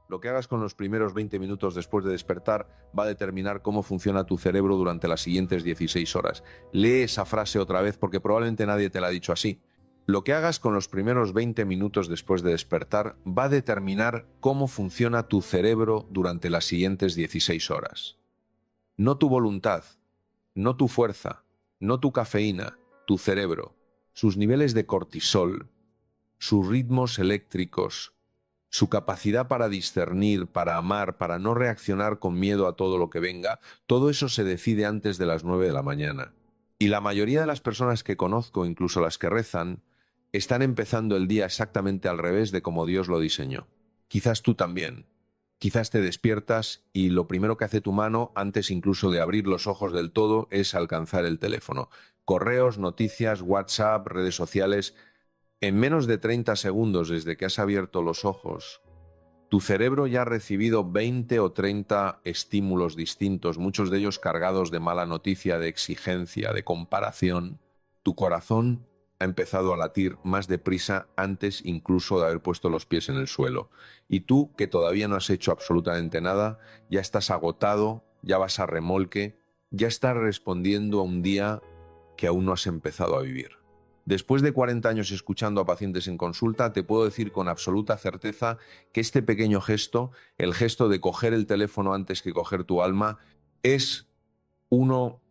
Lo que hagas con los primeros 20 minutos después de despertar va a determinar cómo funciona tu cerebro durante las siguientes 16 horas. Lee esa frase otra vez porque probablemente nadie te la ha dicho así. Lo que hagas con los primeros 20 minutos después de despertar va a determinar cómo funciona tu cerebro durante las siguientes 16 horas. No tu voluntad, no tu fuerza, no tu cafeína, tu cerebro, sus niveles de cortisol, sus ritmos eléctricos, su capacidad para discernir, para amar, para no reaccionar con miedo a todo lo que venga, todo eso se decide antes de las 9 de la mañana. Y la mayoría de las personas que conozco, incluso las que rezan, están empezando el día exactamente al revés de como Dios lo diseñó. Quizás tú también. Quizás te despiertas y lo primero que hace tu mano, antes incluso de abrir los ojos del todo, es alcanzar el teléfono. Correos, noticias, WhatsApp, redes sociales. En menos de 30 segundos desde que has abierto los ojos, tu cerebro ya ha recibido 20 o 30 estímulos distintos, muchos de ellos cargados de mala noticia, de exigencia, de comparación. Tu corazón ha empezado a latir más deprisa antes incluso de haber puesto los pies en el suelo. Y tú, que todavía no has hecho absolutamente nada, ya estás agotado, ya vas a remolque, ya estás respondiendo a un día que aún no has empezado a vivir. Después de 40 años escuchando a pacientes en consulta, te puedo decir con absoluta certeza que este pequeño gesto, el gesto de coger el teléfono antes que coger tu alma, es uno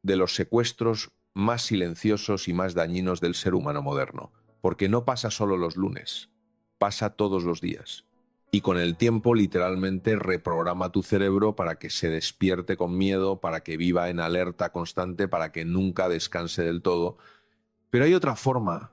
de los secuestros más silenciosos y más dañinos del ser humano moderno, porque no pasa solo los lunes, pasa todos los días. Y con el tiempo literalmente reprograma tu cerebro para que se despierte con miedo, para que viva en alerta constante, para que nunca descanse del todo. Pero hay otra forma,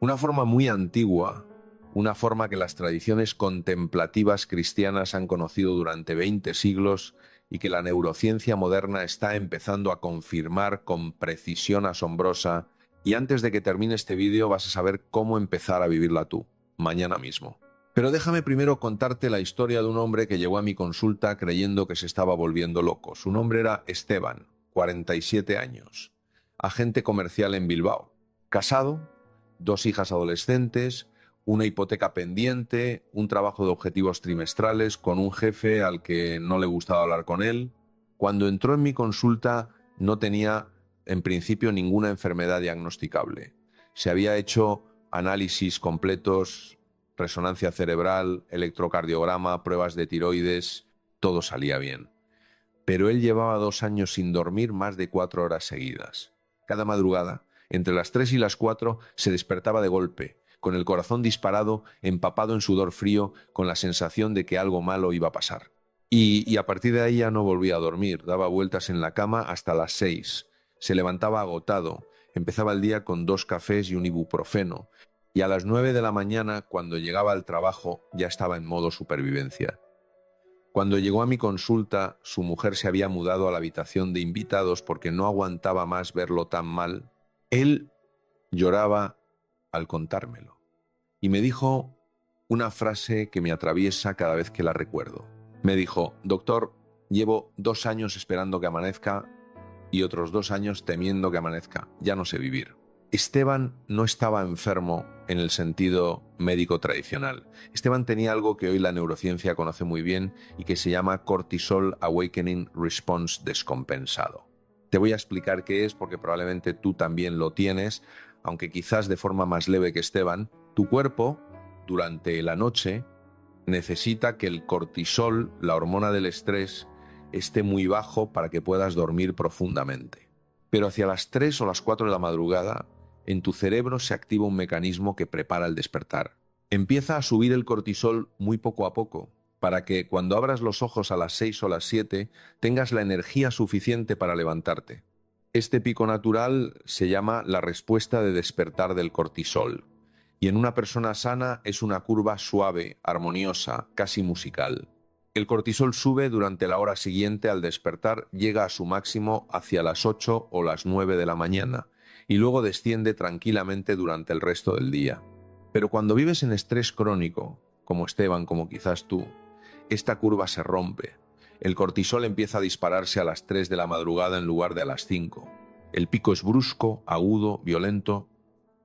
una forma muy antigua, una forma que las tradiciones contemplativas cristianas han conocido durante 20 siglos y que la neurociencia moderna está empezando a confirmar con precisión asombrosa. Y antes de que termine este vídeo vas a saber cómo empezar a vivirla tú, mañana mismo. Pero déjame primero contarte la historia de un hombre que llegó a mi consulta creyendo que se estaba volviendo loco. Su nombre era Esteban, 47 años, agente comercial en Bilbao. Casado, 2 hijas adolescentes, una hipoteca pendiente, un trabajo de objetivos trimestrales con un jefe al que no le gustaba hablar con él. Cuando entró en mi consulta no tenía en principio ninguna enfermedad diagnosticable. Se había hecho análisis completos, resonancia cerebral, electrocardiograma, pruebas de tiroides, todo salía bien. Pero él llevaba 2 años sin dormir más de 4 horas seguidas. Cada madrugada, entre las 3 y las 4, se despertaba de golpe, con el corazón disparado, empapado en sudor frío, con la sensación de que algo malo iba a pasar. Y a partir de ahí ya no volvía a dormir, daba vueltas en la cama hasta las 6. Se levantaba agotado, empezaba el día con 2 cafés y un ibuprofeno, y a las 9 de la mañana, cuando llegaba al trabajo, ya estaba en modo supervivencia. Cuando llegó a mi consulta, su mujer se había mudado a la habitación de invitados porque no aguantaba más verlo tan mal. Él lloraba al contármelo y me dijo una frase que me atraviesa cada vez que la recuerdo. Me dijo: doctor, llevo 2 años esperando que amanezca y otros 2 años temiendo que amanezca. Ya no sé vivir. Esteban no estaba enfermo en el sentido médico tradicional. Esteban tenía algo que hoy la neurociencia conoce muy bien y que se llama Cortisol Awakening Response descompensado. Te voy a explicar qué es porque probablemente tú también lo tienes, aunque quizás de forma más leve que Esteban. Tu cuerpo, durante la noche, necesita que el cortisol, la hormona del estrés, esté muy bajo para que puedas dormir profundamente. Pero hacia las 3 o las 4 de la madrugada, en tu cerebro se activa un mecanismo que prepara el despertar. Empieza a subir el cortisol muy poco a poco, para que cuando abras los ojos a las 6 o las 7 tengas la energía suficiente para levantarte. Este pico natural se llama la respuesta de despertar del cortisol. Y en una persona sana es una curva suave, armoniosa, casi musical. El cortisol sube durante la hora siguiente al despertar, llega a su máximo hacia las 8 o las 9 de la mañana y luego desciende tranquilamente durante el resto del día. Pero cuando vives en estrés crónico, como Esteban, como quizás tú, esta curva se rompe. El cortisol empieza a dispararse a las 3 de la madrugada en lugar de a las 5. El pico es brusco, agudo, violento.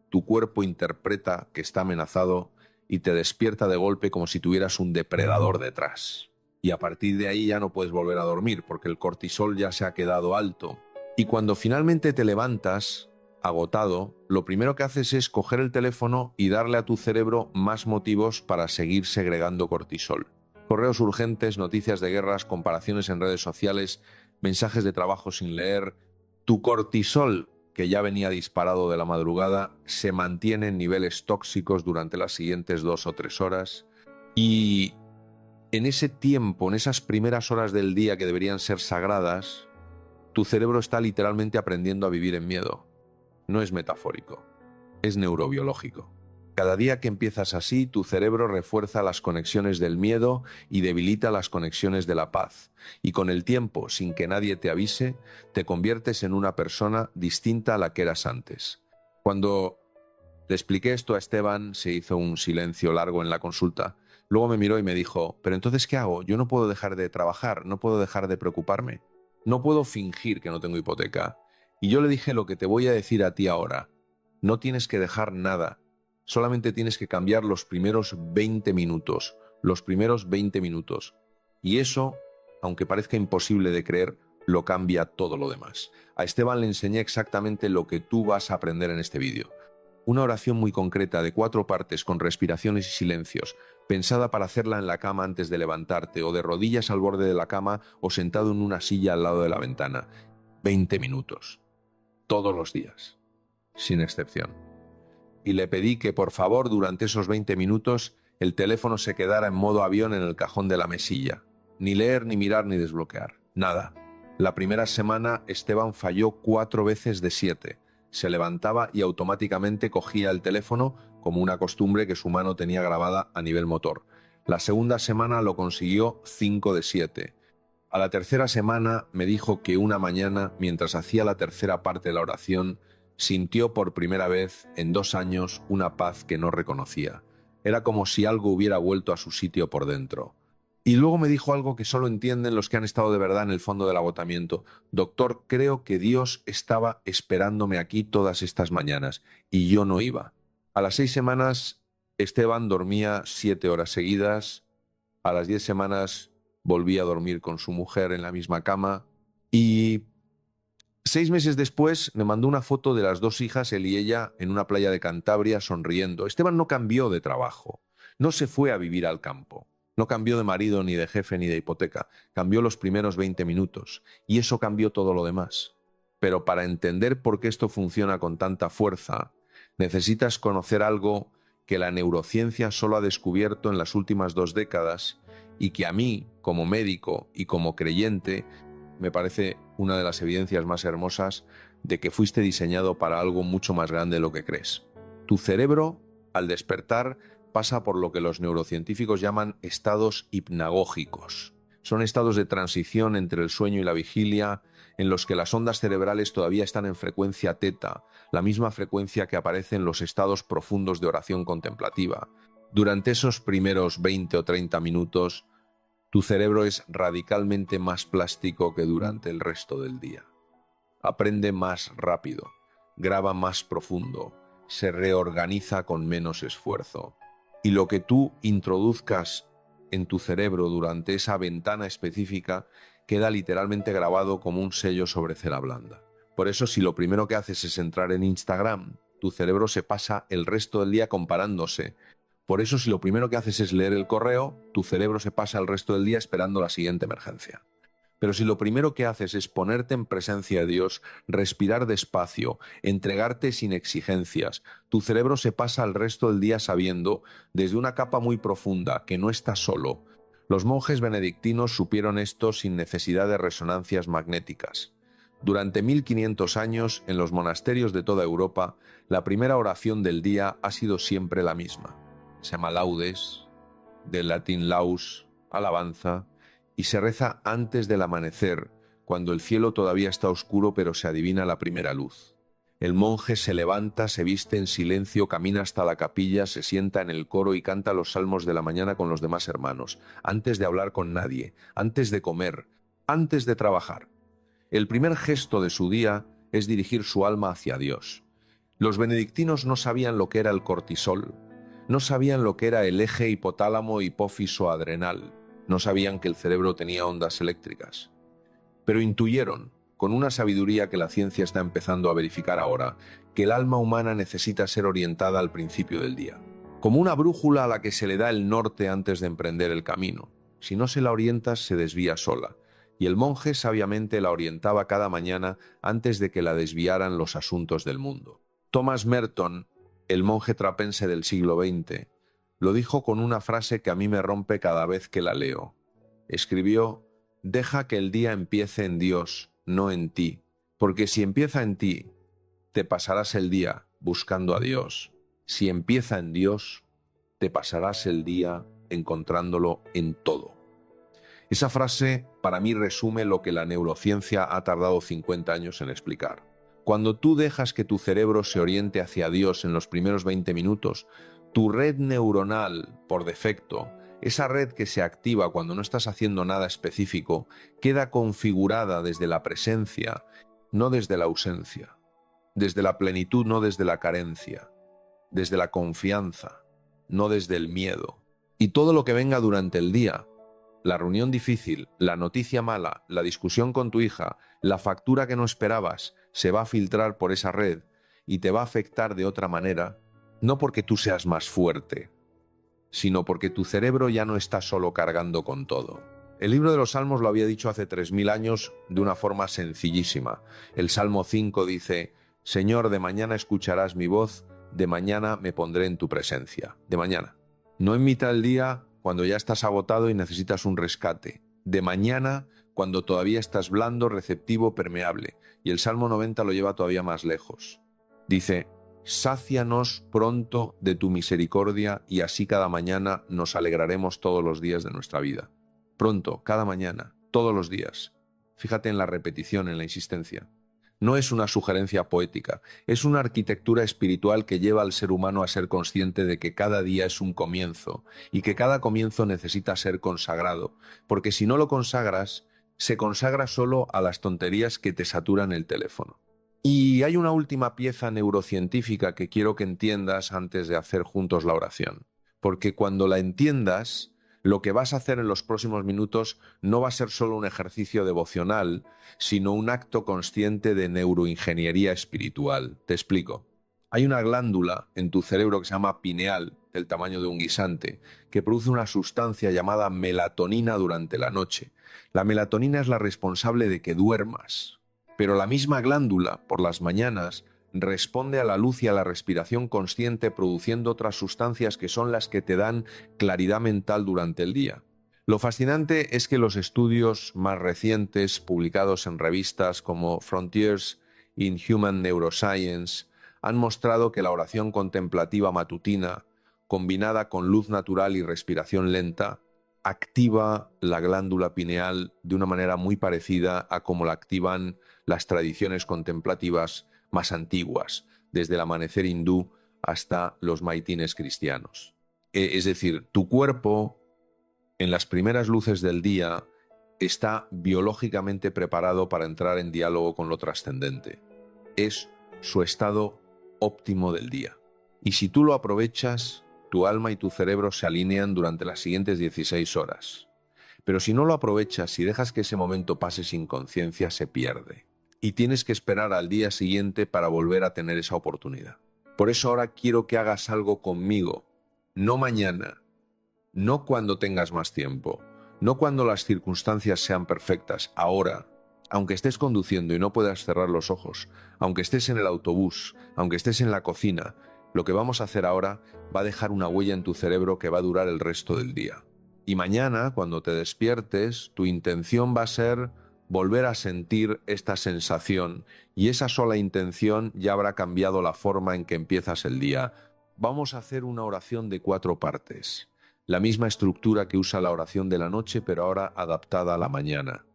Tu cuerpo interpreta que está amenazado y te despierta de golpe como si tuvieras un depredador detrás. Y a partir de ahí ya no puedes volver a dormir porque el cortisol ya se ha quedado alto. Y cuando finalmente te levantas, agotado, lo primero que haces es coger el teléfono y darle a tu cerebro más motivos para seguir segregando cortisol. Correos urgentes, noticias de guerras, comparaciones en redes sociales, mensajes de trabajo sin leer. Tu cortisol, que ya venía disparado de la madrugada, se mantiene en niveles tóxicos durante las siguientes 2 o 3 horas. Y en ese tiempo, en esas primeras horas del día que deberían ser sagradas, tu cerebro está literalmente aprendiendo a vivir en miedo. No es metafórico, es neurobiológico. Cada día que empiezas así, tu cerebro refuerza las conexiones del miedo y debilita las conexiones de la paz. Y con el tiempo, sin que nadie te avise, te conviertes en una persona distinta a la que eras antes. Cuando le expliqué esto a Esteban, se hizo un silencio largo en la consulta. Luego me miró y me dijo, ¿pero entonces qué hago? Yo no puedo dejar de trabajar, no puedo dejar de preocuparme. No puedo fingir que no tengo hipoteca. Y yo le dije lo que te voy a decir a ti ahora. No tienes que dejar nada. Solamente tienes que cambiar los primeros 20 minutos. Los primeros 20 minutos. Y eso, aunque parezca imposible de creer, lo cambia todo lo demás. A Esteban le enseñé exactamente lo que tú vas a aprender en este vídeo. Una oración muy concreta de 4 partes con respiraciones y silencios, pensada para hacerla en la cama antes de levantarte, o de rodillas al borde de la cama, o sentado en una silla al lado de la ventana. 20 minutos. Todos los días. Sin excepción. Y le pedí que por favor durante esos 20 minutos el teléfono se quedara en modo avión en el cajón de la mesilla. Ni leer, ni mirar, ni desbloquear. Nada. La primera semana Esteban falló 4 veces de 7. Se levantaba y automáticamente cogía el teléfono como una costumbre que su mano tenía grabada a nivel motor. La segunda semana lo consiguió 5 de 7. A la tercera semana me dijo que una mañana, mientras hacía la tercera parte de la oración, sintió por primera vez en 2 años una paz que no reconocía. Era como si algo hubiera vuelto a su sitio por dentro. Y luego me dijo algo que solo entienden los que han estado de verdad en el fondo del agotamiento. Doctor, creo que Dios estaba esperándome aquí todas estas mañanas y yo no iba. A las 6 semanas, Esteban dormía 7 horas seguidas. A las 10 semanas volvía a dormir con su mujer en la misma cama. Y 6 meses después me mandó una foto de las 2 hijas, él y ella, en una playa de Cantabria sonriendo. Esteban no cambió de trabajo, no se fue a vivir al campo. No cambió de marido, ni de jefe, ni de hipoteca. Cambió los primeros 20 minutos. Y eso cambió todo lo demás. Pero para entender por qué esto funciona con tanta fuerza, necesitas conocer algo que la neurociencia solo ha descubierto en las últimas 2 décadas y que a mí, como médico y como creyente, me parece una de las evidencias más hermosas de que fuiste diseñado para algo mucho más grande de lo que crees. Tu cerebro, al despertar, pasa por lo que los neurocientíficos llaman estados hipnagógicos. Son estados de transición entre el sueño y la vigilia, en los que las ondas cerebrales todavía están en frecuencia teta, la misma frecuencia que aparece en los estados profundos de oración contemplativa. Durante esos primeros 20 o 30 minutos, tu cerebro es radicalmente más plástico que durante el resto del día. Aprende más rápido, graba más profundo, se reorganiza con menos esfuerzo. Y lo que tú introduzcas en tu cerebro durante esa ventana específica queda literalmente grabado como un sello sobre cera blanda. Por eso, si lo primero que haces es entrar en Instagram, tu cerebro se pasa el resto del día comparándose. Por eso, si lo primero que haces es leer el correo, tu cerebro se pasa el resto del día esperando la siguiente emergencia. Pero si lo primero que haces es ponerte en presencia de Dios, respirar despacio, entregarte sin exigencias, tu cerebro se pasa el resto del día sabiendo, desde una capa muy profunda, que no estás solo. Los monjes benedictinos supieron esto sin necesidad de resonancias magnéticas. Durante 1500 años, en los monasterios de toda Europa, la primera oración del día ha sido siempre la misma. Se llama laudes, del latín laus, alabanza, y se reza antes del amanecer, cuando el cielo todavía está oscuro pero se adivina la primera luz. El monje se levanta, se viste en silencio, camina hasta la capilla, se sienta en el coro y canta los salmos de la mañana con los demás hermanos, antes de hablar con nadie, antes de comer, antes de trabajar. El primer gesto de su día es dirigir su alma hacia Dios. Los benedictinos no sabían lo que era el cortisol, No sabían lo que era el eje hipotálamo-hipófiso-adrenal. No sabían que el cerebro tenía ondas eléctricas. Pero intuyeron, con una sabiduría que la ciencia está empezando a verificar ahora, que el alma humana necesita ser orientada al principio del día, como una brújula a la que se le da el norte antes de emprender el camino. Si no se la orientas, se desvía sola, y el monje sabiamente la orientaba cada mañana antes de que la desviaran los asuntos del mundo. Thomas Merton, el monje trapense del siglo XX, lo dijo con una frase que a mí me rompe cada vez que la leo. Escribió: «Deja que el día empiece en Dios, no en ti, porque si empieza en ti, te pasarás el día buscando a Dios. Si empieza en Dios, te pasarás el día encontrándolo en todo». Esa frase para mí resume lo que la neurociencia ha tardado 50 años en explicar. Cuando tú dejas que tu cerebro se oriente hacia Dios en los primeros 20 minutos, tu red neuronal, por defecto, esa red que se activa cuando no estás haciendo nada específico, queda configurada desde la presencia, no desde la ausencia, desde la plenitud, no desde la carencia, desde la confianza, no desde el miedo. Y todo lo que venga durante el día, la reunión difícil, la noticia mala, la discusión con tu hija, la factura que no esperabas, se va a filtrar por esa red y te va a afectar de otra manera, no porque tú seas más fuerte, sino porque tu cerebro ya no está solo cargando con todo. El libro de los Salmos lo había dicho hace 3000 años de una forma sencillísima. El Salmo 5 dice: «Señor, de mañana escucharás mi voz, de mañana me pondré en tu presencia». De mañana. No en mitad del día, cuando ya estás agotado y necesitas un rescate. De mañana, cuando todavía estás blando, receptivo, permeable. Y el Salmo 90 lo lleva todavía más lejos. Dice: «Sácianos pronto de tu misericordia, y así cada mañana nos alegraremos todos los días de nuestra vida». Pronto, cada mañana, todos los días. Fíjate en la repetición, en la insistencia. No es una sugerencia poética, es una arquitectura espiritual que lleva al ser humano a ser consciente de que cada día es un comienzo y que cada comienzo necesita ser consagrado, porque si no lo consagras, se consagra solo a las tonterías que te saturan el teléfono. Y hay una última pieza neurocientífica que quiero que entiendas antes de hacer juntos la oración, porque cuando la entiendas, lo que vas a hacer en los próximos minutos no va a ser solo un ejercicio devocional, sino un acto consciente de neuroingeniería espiritual. Te explico. Hay una glándula en tu cerebro que se llama pineal, del tamaño de un guisante, que produce una sustancia llamada melatonina durante la noche. La melatonina es la responsable de que duermas, pero la misma glándula, por las mañanas, responde a la luz y a la respiración consciente, produciendo otras sustancias que son las que te dan claridad mental durante el día. Lo fascinante es que los estudios más recientes, publicados en revistas como Frontiers in Human Neuroscience, han mostrado que la oración contemplativa matutina, combinada con luz natural y respiración lenta, activa la glándula pineal de una manera muy parecida a como la activan las tradiciones contemplativas más antiguas, desde el amanecer hindú hasta los maitines cristianos. Es decir, tu cuerpo, en las primeras luces del día, está biológicamente preparado para entrar en diálogo con lo trascendente. Es su estado óptimo del día. Y si tú lo aprovechas, tu alma y tu cerebro se alinean durante las siguientes 16 horas. Pero si no lo aprovechas y dejas que ese momento pase sin conciencia, se pierde. Y tienes que esperar al día siguiente para volver a tener esa oportunidad. Por eso ahora quiero que hagas algo conmigo. No mañana, no cuando tengas más tiempo, no cuando las circunstancias sean perfectas, ahora. Aunque estés conduciendo y no puedas cerrar los ojos, aunque estés en el autobús, aunque estés en la cocina, lo que vamos a hacer ahora va a dejar una huella en tu cerebro que va a durar el resto del día. Y mañana, cuando te despiertes, tu intención va a ser volver a sentir esta sensación, y esa sola intención ya habrá cambiado la forma en que empiezas el día. Vamos a hacer una oración de 4 partes. La misma estructura que usa la oración de la noche, pero ahora adaptada a la mañana.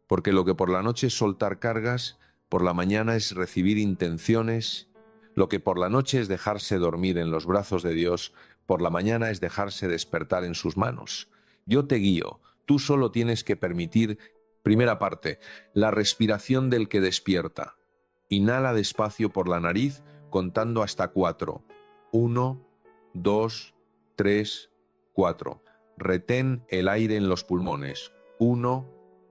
Porque lo que por la noche es soltar cargas, por la mañana es recibir intenciones. Lo que por la noche es dejarse dormir en los brazos de Dios, por la mañana es dejarse despertar en sus manos. Yo te guío, tú solo tienes que permitir. Primera parte, la respiración del que despierta. Inhala despacio por la nariz, contando hasta 4. 1, 2, 3, 4. Retén el aire en los pulmones. 1,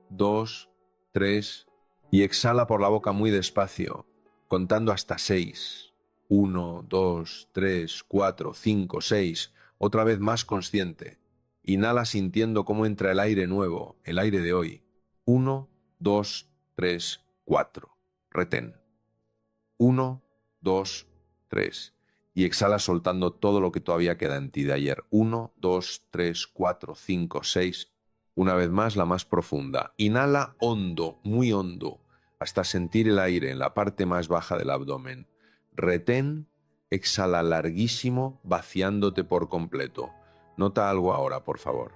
2, 3. Y exhala por la boca muy despacio, contando hasta 6. 1, 2, 3, 4, 5, 6. Otra vez más consciente. Inhala sintiendo cómo entra el aire nuevo, el aire de hoy. 1, 2, 3, 4. Retén. 1, 2, 3. Y exhala soltando todo lo que todavía queda en ti de ayer. 1, 2, 3, 4, 5, 6. Una vez más, la más profunda. Inhala hondo, muy hondo, hasta sentir el aire en la parte más baja del abdomen. Retén, exhala larguísimo, vaciándote por completo. Nota algo ahora, por favor.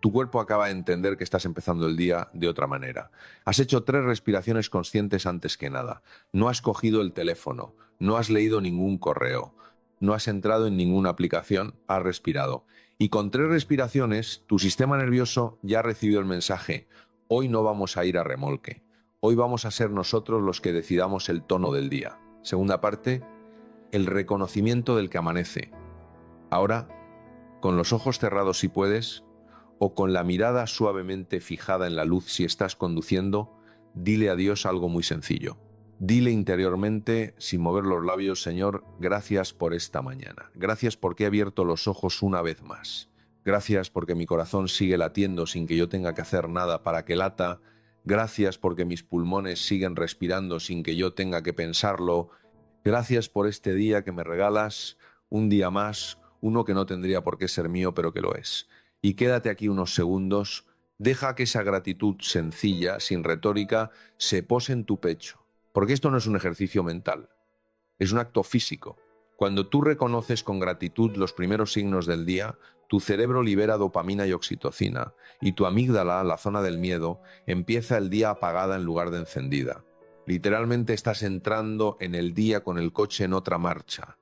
Tu cuerpo acaba de entender que estás empezando el día de otra manera. Has hecho 3 respiraciones conscientes antes que nada. No has cogido el teléfono, no has leído ningún correo, no has entrado en ninguna aplicación, has respirado. Y con 3 respiraciones, tu sistema nervioso ya ha recibido el mensaje: hoy no vamos a ir a remolque, hoy vamos a ser nosotros los que decidamos el tono del día. Segunda parte, el reconocimiento del que amanece. Ahora, con los ojos cerrados si puedes, o con la mirada suavemente fijada en la luz si estás conduciendo, dile a Dios algo muy sencillo. Dile interiormente, sin mover los labios: Señor, gracias por esta mañana. Gracias porque he abierto los ojos una vez más. Gracias porque mi corazón sigue latiendo sin que yo tenga que hacer nada para que lata. Gracias porque mis pulmones siguen respirando sin que yo tenga que pensarlo. Gracias por este día que me regalas, un día más, uno que no tendría por qué ser mío, pero que lo es. Y quédate aquí unos segundos, deja que esa gratitud sencilla, sin retórica, se pose en tu pecho. Porque esto no es un ejercicio mental, es un acto físico. Cuando tú reconoces con gratitud los primeros signos del día, tu cerebro libera dopamina y oxitocina, y tu amígdala, la zona del miedo, empieza el día apagada en lugar de encendida. Literalmente estás entrando en el día con el coche en otra marcha.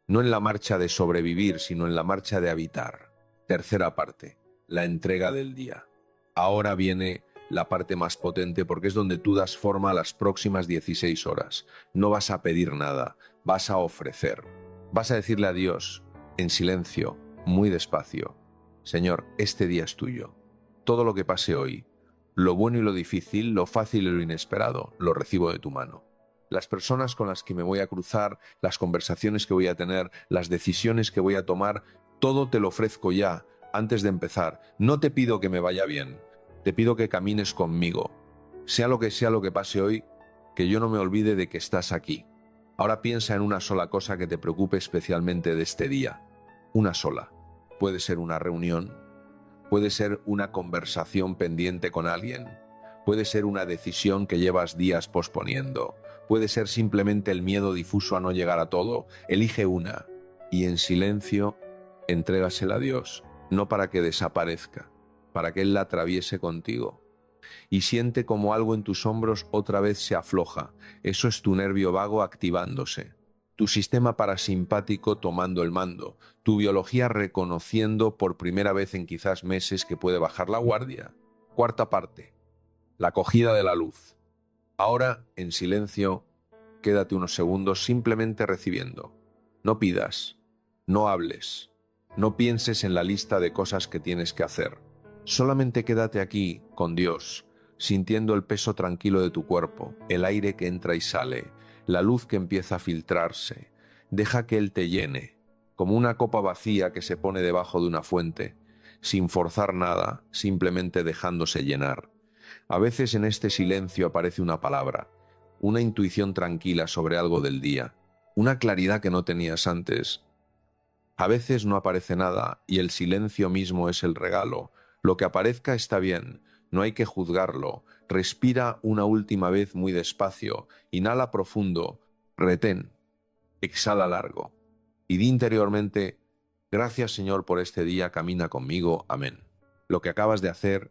No en la marcha de sobrevivir, sino en la marcha de habitar. Tercera parte, la entrega del día. Ahora viene la parte más potente porque es donde tú das forma a las próximas 16 horas. No vas a pedir nada, vas a ofrecer. Vas a decirle a Dios, en silencio, muy despacio: Señor, este día es tuyo. Todo lo que pase hoy, lo bueno y lo difícil, lo fácil y lo inesperado, lo recibo de tu mano. Las personas con las que me voy a cruzar, las conversaciones que voy a tener, las decisiones que voy a tomar, todo te lo ofrezco ya, antes de empezar. No te pido que me vaya bien, te pido que camines conmigo. Sea lo que pase hoy, que yo no me olvide de que estás aquí. Ahora piensa en una sola cosa que te preocupe especialmente de este día. Una sola. Puede ser una reunión, puede ser una conversación pendiente con alguien, puede ser una decisión que llevas días posponiendo, puede ser simplemente el miedo difuso a no llegar a todo. Elige una y en silencio entrégasela a Dios, no para que desaparezca, para que Él la atraviese contigo. Y siente como algo en tus hombros otra vez se afloja. Eso es tu nervio vago activándose, tu sistema parasimpático tomando el mando, tu biología reconociendo por primera vez en quizás meses que puede bajar la guardia. Cuarta parte, la acogida de la luz. Ahora, en silencio, quédate unos segundos simplemente recibiendo. No pidas, no hables, no pienses en la lista de cosas que tienes que hacer. Solamente quédate aquí, con Dios, sintiendo el peso tranquilo de tu cuerpo, el aire que entra y sale, la luz que empieza a filtrarse. Deja que Él te llene, como una copa vacía que se pone debajo de una fuente, sin forzar nada, simplemente dejándose llenar. A veces en este silencio aparece una palabra, una intuición tranquila sobre algo del día, una claridad que no tenías antes. A veces no aparece nada y el silencio mismo es el regalo. Lo que aparezca está bien, no hay que juzgarlo. Respira una última vez muy despacio, inhala profundo, retén, exhala largo. Y di interiormente: gracias Señor por este día, camina conmigo, amén. Lo que acabas de hacer,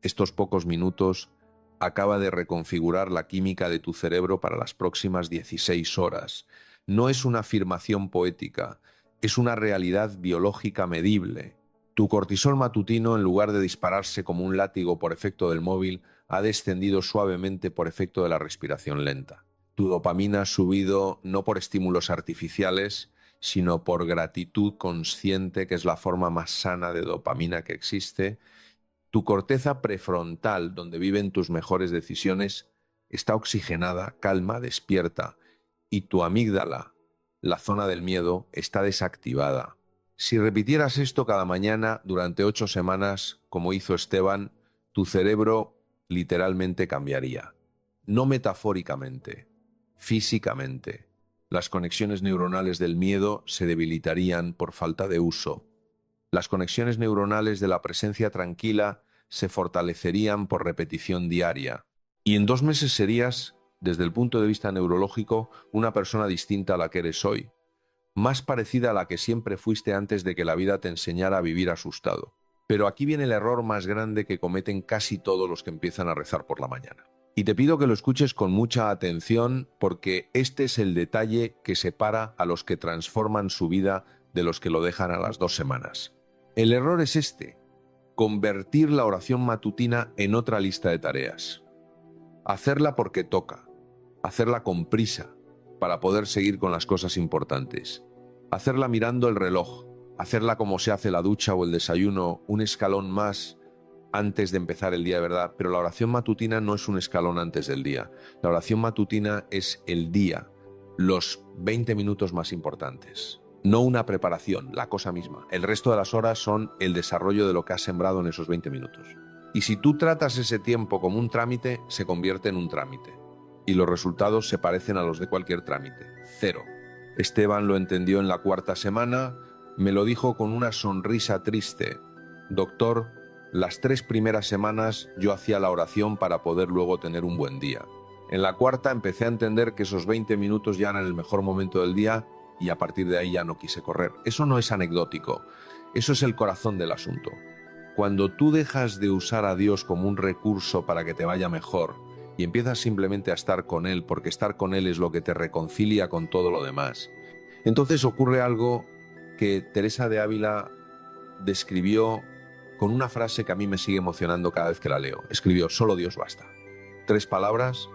estos pocos minutos, acaba de reconfigurar la química de tu cerebro para las próximas 16 horas. No es una afirmación poética, es una realidad biológica medible. Tu cortisol matutino, en lugar de dispararse como un látigo por efecto del móvil, ha descendido suavemente por efecto de la respiración lenta. Tu dopamina ha subido no por estímulos artificiales, sino por gratitud consciente, que es la forma más sana de dopamina que existe. Tu corteza prefrontal, donde viven tus mejores decisiones, está oxigenada, calma, despierta, y tu amígdala, la zona del miedo, está desactivada. Si repitieras esto cada mañana durante 8 semanas, como hizo Esteban, tu cerebro literalmente cambiaría. No metafóricamente, físicamente. Las conexiones neuronales del miedo se debilitarían por falta de uso. Las conexiones neuronales de la presencia tranquila se fortalecerían por repetición diaria. Y en 2 meses serías, desde el punto de vista neurológico, una persona distinta a la que eres hoy, más parecida a la que siempre fuiste antes de que la vida te enseñara a vivir asustado. Pero aquí viene el error más grande que cometen casi todos los que empiezan a rezar por la mañana. Y te pido que lo escuches con mucha atención, porque este es el detalle que separa a los que transforman su vida de los que lo dejan a las 2 semanas. El error es este: convertir la oración matutina en otra lista de tareas. Hacerla porque toca, hacerla con prisa, para poder seguir con las cosas importantes. Hacerla mirando el reloj, hacerla como se hace la ducha o el desayuno, un escalón más antes de empezar el día de verdad. Pero la oración matutina no es un escalón antes del día. La oración matutina es el día, los 20 minutos más importantes. No una preparación, la cosa misma. El resto de las horas son el desarrollo de lo que has sembrado en esos 20 minutos. Y si tú tratas ese tiempo como un trámite, se convierte en un trámite. Y los resultados se parecen a los de cualquier trámite. 0. Esteban lo entendió en la 4ª semana, me lo dijo con una sonrisa triste. Doctor, las 3 primeras semanas yo hacía la oración para poder luego tener un buen día. En la 4ª empecé a entender que esos 20 minutos ya eran el mejor momento del día y a partir de ahí ya no quise correr. Eso no es anecdótico, eso es el corazón del asunto. Cuando tú dejas de usar a Dios como un recurso para que te vaya mejor y empiezas simplemente a estar con Él, porque estar con Él es lo que te reconcilia con todo lo demás, entonces ocurre algo que Teresa de Ávila describió con una frase que a mí me sigue emocionando cada vez que la leo. Escribió: solo Dios basta. 3 palabras,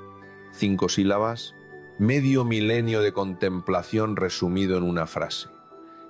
5 sílabas, medio milenio de contemplación resumido en una frase.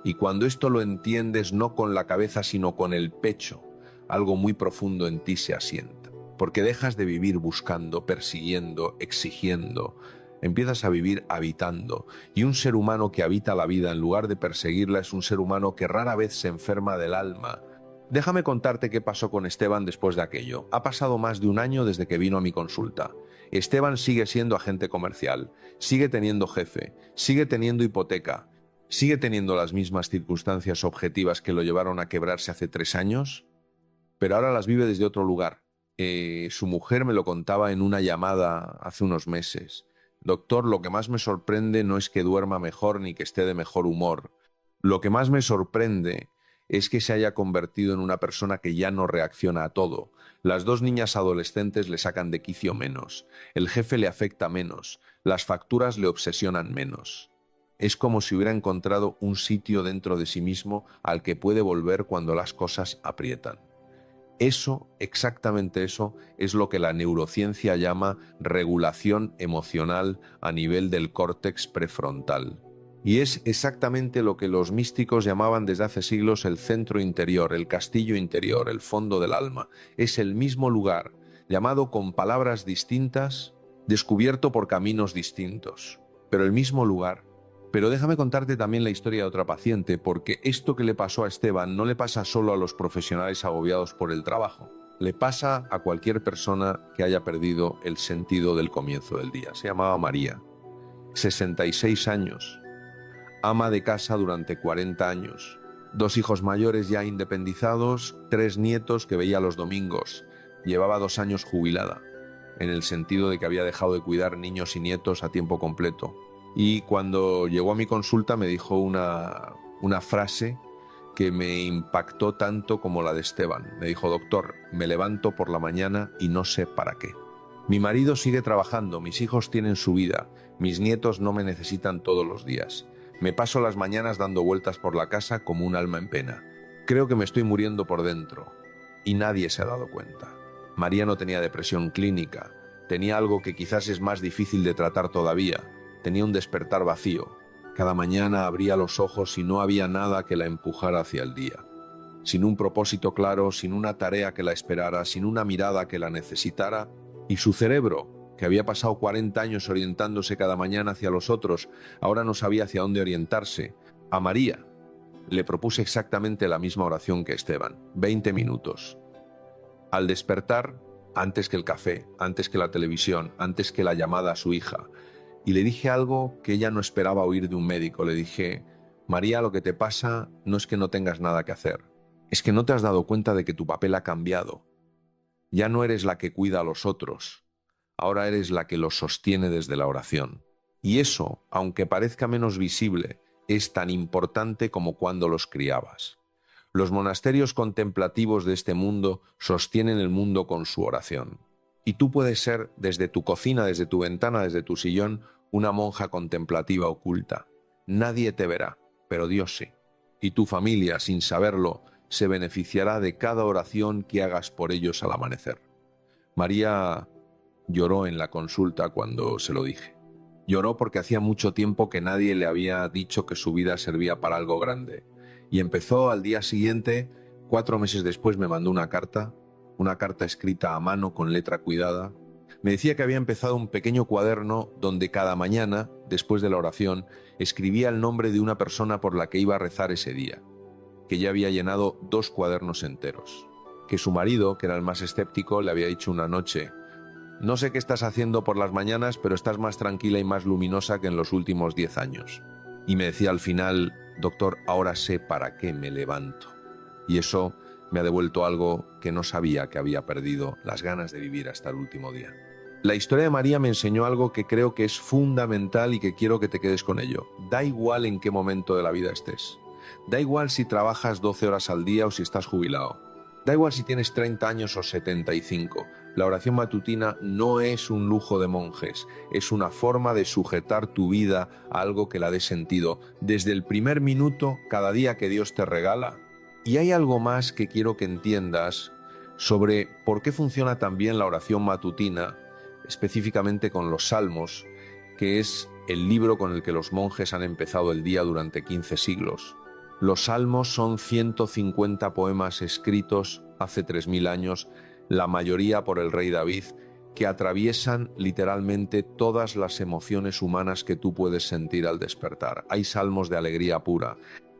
Y cuando esto lo entiendes no con la cabeza sino con el pecho, algo muy profundo en ti se asienta. Porque dejas de vivir buscando, persiguiendo, exigiendo. Empiezas a vivir habitando. Y un ser humano que habita la vida en lugar de perseguirla es un ser humano que rara vez se enferma del alma. Déjame contarte qué pasó con Esteban después de aquello. Ha pasado más de 1 año desde que vino a mi consulta. Esteban sigue siendo agente comercial, sigue teniendo jefe, sigue teniendo hipoteca, sigue teniendo las mismas circunstancias objetivas que lo llevaron a quebrarse hace 3 años, pero ahora las vive desde otro lugar. Su mujer me lo contaba en una llamada hace unos meses. Doctor, lo que más me sorprende no es que duerma mejor ni que esté de mejor humor. Lo que más me sorprende es que se haya convertido en una persona que ya no reacciona a todo. Las 2 niñas adolescentes le sacan de quicio menos, el jefe le afecta menos, las facturas le obsesionan menos. Es como si hubiera encontrado un sitio dentro de sí mismo al que puede volver cuando las cosas aprietan. Eso, exactamente eso, es lo que la neurociencia llama regulación emocional a nivel del córtex prefrontal. Y es exactamente lo que los místicos llamaban desde hace siglos el centro interior, el castillo interior, el fondo del alma. Es el mismo lugar, llamado con palabras distintas, descubierto por caminos distintos, pero el mismo lugar. Pero déjame contarte también la historia de otra paciente, porque esto que le pasó a Esteban no le pasa solo a los profesionales agobiados por el trabajo. Le pasa a cualquier persona que haya perdido el sentido del comienzo del día. Se llamaba María, 66 años, ama de casa durante 40 años, 2 hijos mayores ya independizados, 3 nietos que veía los domingos. Llevaba 2 años jubilada, en el sentido de que había dejado de cuidar niños y nietos a tiempo completo. Y cuando llegó a mi consulta me dijo una frase que me impactó tanto como la de Esteban. Me dijo: doctor, me levanto por la mañana y no sé para qué. Mi marido sigue trabajando, mis hijos tienen su vida, mis nietos no me necesitan todos los días. Me paso las mañanas dando vueltas por la casa como un alma en pena. Creo que me estoy muriendo por dentro y nadie se ha dado cuenta. María no tenía depresión clínica, tenía algo que quizás es más difícil de tratar todavía. Tenía un despertar vacío, Cada mañana abría los ojos y no había nada que la empujara hacia el día. Sin un propósito claro, sin una tarea que la esperara, sin una mirada que la necesitara, y su cerebro, que había pasado 40 años orientándose cada mañana hacia los otros, ahora no sabía hacia dónde orientarse. A María le propuse exactamente la misma oración que Esteban, 20 minutos. Al despertar, antes que el café, antes que la televisión, antes que la llamada a su hija, y le dije algo que ella no esperaba oír de un médico. Le dije: María, lo que te pasa no es que no tengas nada que hacer, es que no te has dado cuenta de que tu papel ha cambiado. Ya no eres la que cuida a los otros, ahora eres la que los sostiene desde la oración. Y eso, aunque parezca menos visible, es tan importante como cuando los criabas. Los monasterios contemplativos de este mundo sostienen el mundo con su oración. Y tú puedes ser, desde tu cocina, desde tu ventana, desde tu sillón, una monja contemplativa oculta. Nadie te verá, pero Dios sí. Y tu familia, sin saberlo, se beneficiará de cada oración que hagas por ellos al amanecer. María lloró en la consulta cuando se lo dije. Lloró porque hacía mucho tiempo que nadie le había dicho que su vida servía para algo grande. Y empezó al día siguiente, 4 meses después me mandó una carta escrita a mano con letra cuidada. Me decía que había empezado un pequeño cuaderno donde cada mañana, después de la oración, escribía el nombre de una persona por la que iba a rezar ese día, que ya había llenado 2 cuadernos enteros, que su marido, que era el más escéptico, le había dicho una noche: no sé qué estás haciendo por las mañanas, pero estás más tranquila y más luminosa que en los últimos 10 años. Y me decía al final: doctor, ahora sé para qué me levanto. Y eso me ha devuelto algo que no sabía que había perdido, las ganas de vivir hasta el último día. La historia de María me enseñó algo que creo que es fundamental y que quiero que te quedes con ello. Da igual en qué momento de la vida estés. Da igual si trabajas 12 horas al día o si estás jubilado. Da igual si tienes 30 años o 75. La oración matutina no es un lujo de monjes, es una forma de sujetar tu vida a algo que la dé sentido, desde el primer minuto, cada día que Dios te regala. Y hay algo más que quiero que entiendas sobre por qué funciona tan bien la oración matutina, específicamente con los Salmos, que es el libro con el que los monjes han empezado el día durante 15 siglos. Los Salmos son 150 poemas escritos hace 3000 años, la mayoría por el rey David, que atraviesan literalmente todas las emociones humanas que tú puedes sentir al despertar. Hay salmos de alegría pura,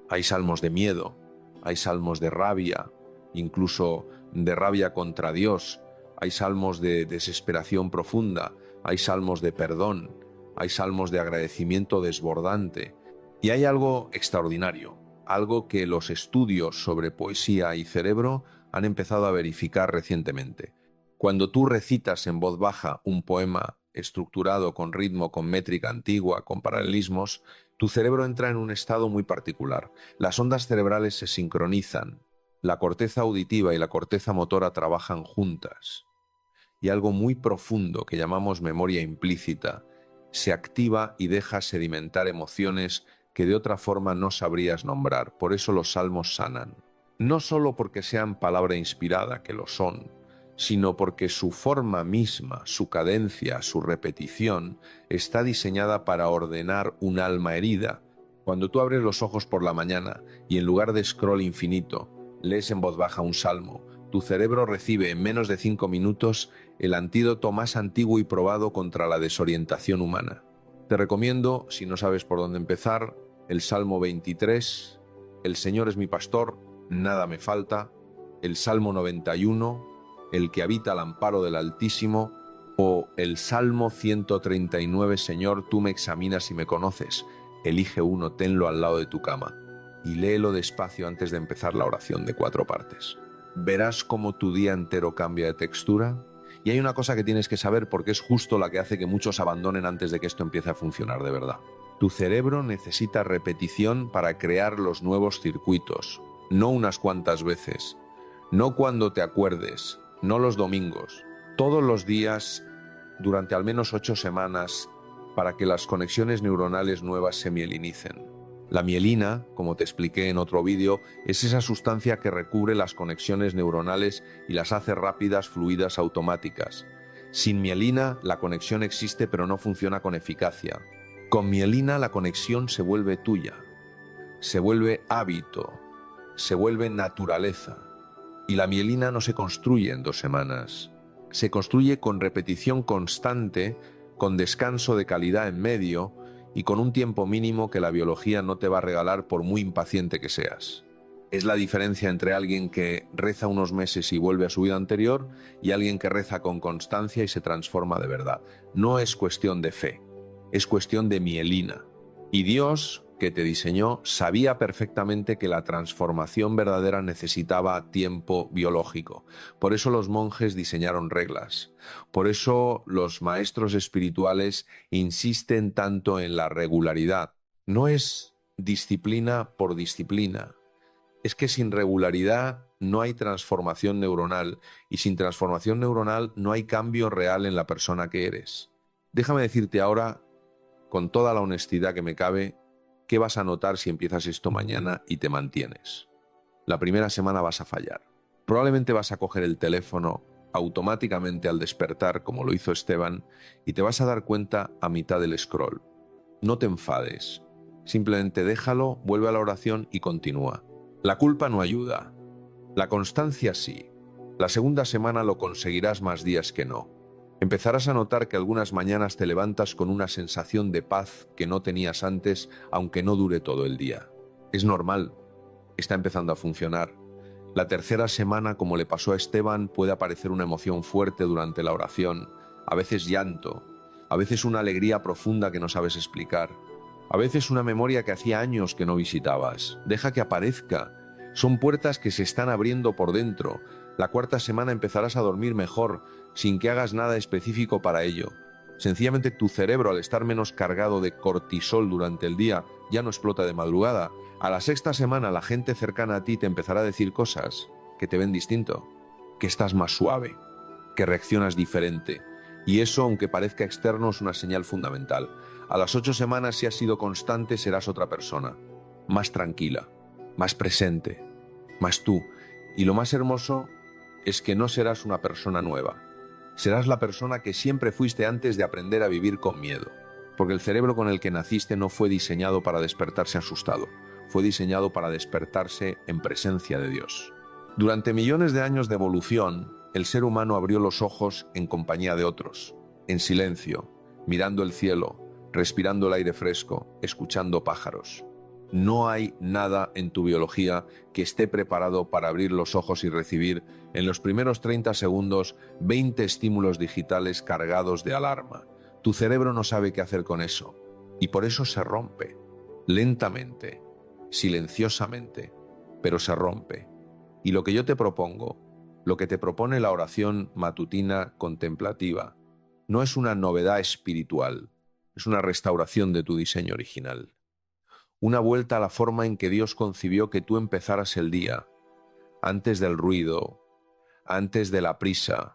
hay salmos de miedo, hay salmos de rabia, incluso de rabia contra Dios, hay salmos de desesperación profunda, hay salmos de perdón, hay salmos de agradecimiento desbordante. Y hay algo extraordinario, algo que los estudios sobre poesía y cerebro han empezado a verificar recientemente. Cuando tú recitas en voz baja un poema estructurado con ritmo, con métrica antigua, con paralelismos, tu cerebro entra en un estado muy particular. Las ondas cerebrales se sincronizan, la corteza auditiva y la corteza motora trabajan juntas, y algo muy profundo que llamamos memoria implícita se activa y deja sedimentar emociones que de otra forma no sabrías nombrar. Por eso los salmos sanan. No solo porque sean palabra inspirada, que lo son, sino porque su forma misma, su cadencia, su repetición, está diseñada para ordenar un alma herida. Cuando tú abres los ojos por la mañana y en lugar de scroll infinito, lees en voz baja un salmo, tu cerebro recibe en menos de 5 minutos el antídoto más antiguo y probado contra la desorientación humana. Te recomiendo, si no sabes por dónde empezar, el Salmo 23, el Señor es mi pastor, nada me falta, el Salmo 91, el que habita al amparo del Altísimo, o el Salmo 139, Señor, tú me examinas y me conoces. Elige uno, tenlo al lado de tu cama y léelo despacio antes de empezar la oración de 4 partes. Verás cómo tu día entero cambia de textura. Y hay una cosa que tienes que saber porque es justo la que hace que muchos abandonen antes de que esto empiece a funcionar de verdad. Tu cerebro necesita repetición para crear los nuevos circuitos, no unas cuantas veces, no cuando te acuerdes, no los domingos, todos los días durante al menos 8 semanas para que las conexiones neuronales nuevas se mielinicen. La mielina, como te expliqué en otro vídeo, es esa sustancia que recubre las conexiones neuronales y las hace rápidas, fluidas, automáticas. Sin mielina, la conexión existe pero no funciona con eficacia. Con mielina la conexión se vuelve tuya, se vuelve hábito, se vuelve naturaleza. Y la mielina no se construye en 2 semanas, se construye con repetición constante, con descanso de calidad en medio y con un tiempo mínimo que la biología no te va a regalar por muy impaciente que seas. Es la diferencia entre alguien que reza unos meses y vuelve a su vida anterior y alguien que reza con constancia y se transforma de verdad. No es cuestión de fe, es cuestión de mielina. Y Dios, que te diseñó, sabía perfectamente que la transformación verdadera necesitaba tiempo biológico. Por eso los monjes diseñaron reglas. Por eso los maestros espirituales insisten tanto en la regularidad. No es disciplina por disciplina. Es que sin regularidad no hay transformación neuronal y sin transformación neuronal no hay cambio real en la persona que eres. Déjame decirte ahora, con toda la honestidad que me cabe, ¿qué vas a notar si empiezas esto mañana y te mantienes? La primera semana vas a fallar. Probablemente vas a coger el teléfono automáticamente al despertar, como lo hizo Esteban, y te vas a dar cuenta a mitad del scroll. No te enfades. Simplemente déjalo, vuelve a la oración y continúa. La culpa no ayuda. La constancia sí. La segunda semana lo conseguirás más días que no. Empezarás a notar que algunas mañanas te levantas con una sensación de paz que no tenías antes, aunque no dure todo el día. Es normal. Está empezando a funcionar. La tercera semana, como le pasó a Esteban, puede aparecer una emoción fuerte durante la oración, a veces llanto, a veces una alegría profunda que no sabes explicar, a veces una memoria que hacía años que no visitabas. Deja que aparezca. Son puertas que se están abriendo por dentro. La cuarta semana empezarás a dormir mejor, sin que hagas nada específico para ello. Sencillamente tu cerebro, al estar menos cargado de cortisol durante el día, ya no explota de madrugada. A la sexta semana la gente cercana a ti te empezará a decir cosas que te ven distinto, que estás más suave, que reaccionas diferente. Y eso, aunque parezca externo, es una señal fundamental. A las 8 semanas, si has sido constante, serás otra persona, más tranquila, más presente, más tú. Y lo más hermoso es que no serás una persona nueva. Serás la persona que siempre fuiste antes de aprender a vivir con miedo. Porque el cerebro con el que naciste no fue diseñado para despertarse asustado. Fue diseñado para despertarse en presencia de Dios. Durante millones de años de evolución, el ser humano abrió los ojos en compañía de otros, en silencio, mirando el cielo, respirando el aire fresco, escuchando pájaros. No hay nada en tu biología que esté preparado para abrir los ojos y recibir en los primeros 30 segundos 20 estímulos digitales cargados de alarma. Tu cerebro no sabe qué hacer con eso y por eso se rompe, lentamente, silenciosamente, pero se rompe. Y lo que yo te propongo, lo que te propone la oración matutina contemplativa, no es una novedad espiritual, es una restauración de tu diseño original. Una vuelta a la forma en que Dios concibió que tú empezaras el día, antes del ruido, antes de la prisa,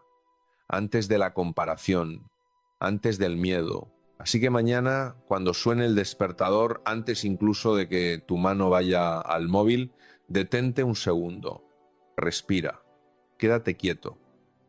antes de la comparación, antes del miedo. Así que mañana, cuando suene el despertador, antes incluso de que tu mano vaya al móvil, detente un segundo, respira, quédate quieto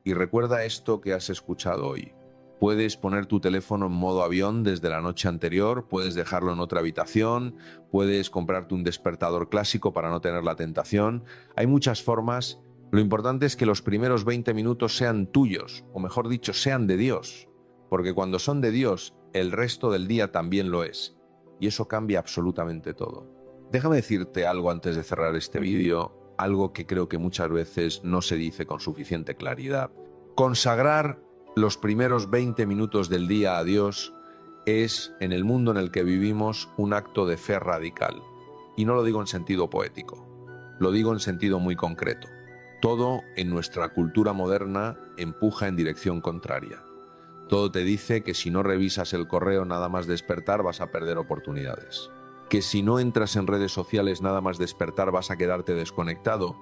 y recuerda esto que has escuchado hoy. Puedes poner tu teléfono en modo avión desde la noche anterior, puedes dejarlo en otra habitación, puedes comprarte un despertador clásico para no tener la tentación. Hay muchas formas. Lo importante es que los primeros 20 minutos sean tuyos, o mejor dicho, sean de Dios. Porque cuando son de Dios, el resto del día también lo es. Y eso cambia absolutamente todo. Déjame decirte algo antes de cerrar este vídeo, algo que creo que muchas veces no se dice con suficiente claridad. Consagrar los primeros 20 minutos del día a Dios es, en el mundo en el que vivimos, un acto de fe radical. Y no lo digo en sentido poético, lo digo en sentido muy concreto. Todo en nuestra cultura moderna empuja en dirección contraria. Todo te dice que si no revisas el correo nada más despertar vas a perder oportunidades. Que si no entras en redes sociales nada más despertar vas a quedarte desconectado.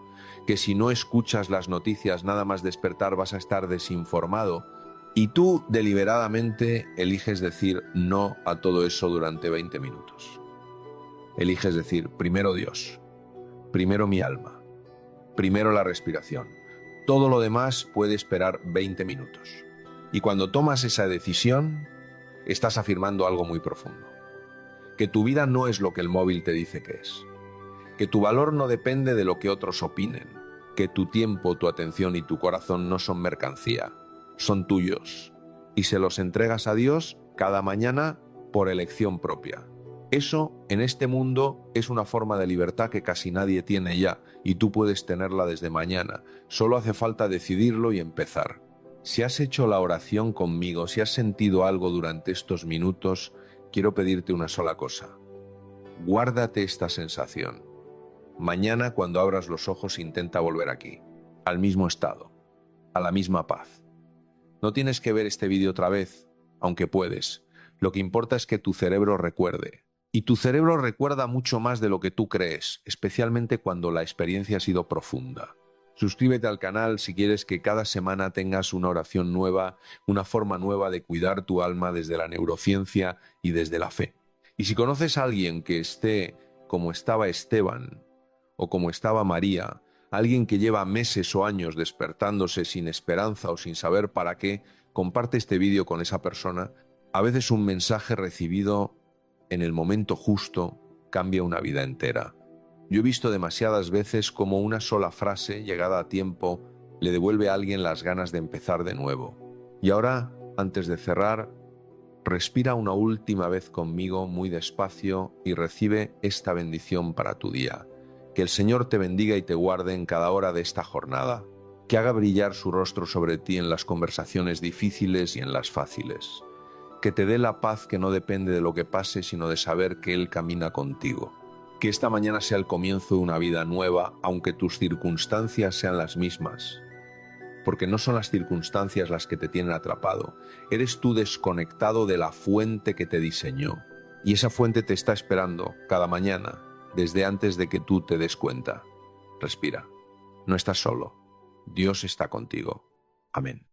Que si no escuchas las noticias nada más despertar vas a estar desinformado. Y tú deliberadamente eliges decir no a todo eso durante 20 minutos. Eliges decir primero Dios, primero mi alma, primero la respiración. Todo lo demás puede esperar 20 minutos. Y cuando tomas esa decisión, estás afirmando algo muy profundo. que tu vida no es lo que el móvil te dice que es, que tu valor no depende de lo que otros opinen, que tu tiempo, tu atención y tu corazón no son mercancía, son tuyos, y se los entregas a Dios cada mañana por elección propia. Eso, en este mundo, es una forma de libertad que casi nadie tiene ya, y tú puedes tenerla desde mañana. Solo hace falta decidirlo y empezar. Si has hecho la oración conmigo, si has sentido algo durante estos minutos, quiero pedirte una sola cosa. Guárdate esta sensación. Mañana, cuando abras los ojos, intenta volver aquí, al mismo estado, a la misma paz. No tienes que ver este vídeo otra vez, aunque puedes. Lo que importa es que tu cerebro recuerde. Y tu cerebro recuerda mucho más de lo que tú crees, especialmente cuando la experiencia ha sido profunda. Suscríbete al canal si quieres que cada semana tengas una oración nueva, una forma nueva de cuidar tu alma desde la neurociencia y desde la fe. Y si conoces a alguien que esté como estaba Esteban o como estaba María, alguien que lleva meses o años despertándose sin esperanza o sin saber para qué, comparte este vídeo con esa persona. A veces un mensaje recibido en el momento justo cambia una vida entera. Yo he visto demasiadas veces como una sola frase, llegada a tiempo, le devuelve a alguien las ganas de empezar de nuevo. Y ahora, antes de cerrar, respira una última vez conmigo muy despacio y recibe esta bendición para tu día. Que el Señor te bendiga y te guarde en cada hora de esta jornada. Que haga brillar su rostro sobre ti en las conversaciones difíciles y en las fáciles. Que te dé la paz que no depende de lo que pase, sino de saber que Él camina contigo. Que esta mañana sea el comienzo de una vida nueva, aunque tus circunstancias sean las mismas. Porque no son las circunstancias las que te tienen atrapado. Eres tú desconectado de la fuente que te diseñó. Y esa fuente te está esperando cada mañana, desde antes de que tú te des cuenta. Respira. No estás solo. Dios está contigo. Amén.